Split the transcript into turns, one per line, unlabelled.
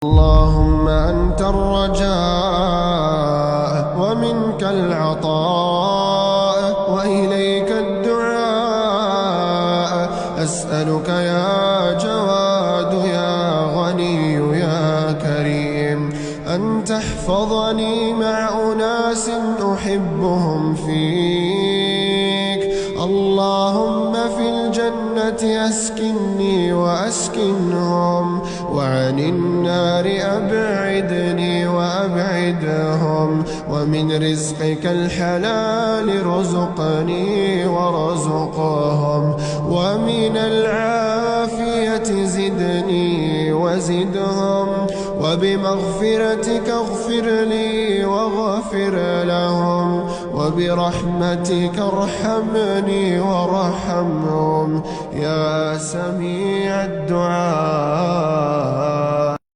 اللهم أنت الرجاء ومنك العطاء وإليك الدعاء. أسألك يا جواد يا غني يا كريم أن تحفظني مع أناس أحبهم فيك. اللهم في الجنة أسكنني وأسكنهم، وعن النار أبعدني وأبعدهم، ومن رزقك الحلال رزقني ورزقهم، ومن العافية زدني وزدهم، وبمغفرتك اغفر لي واغفر لهم، وبرحمتك ارحمني وارحمهم يا سميع الدعاء.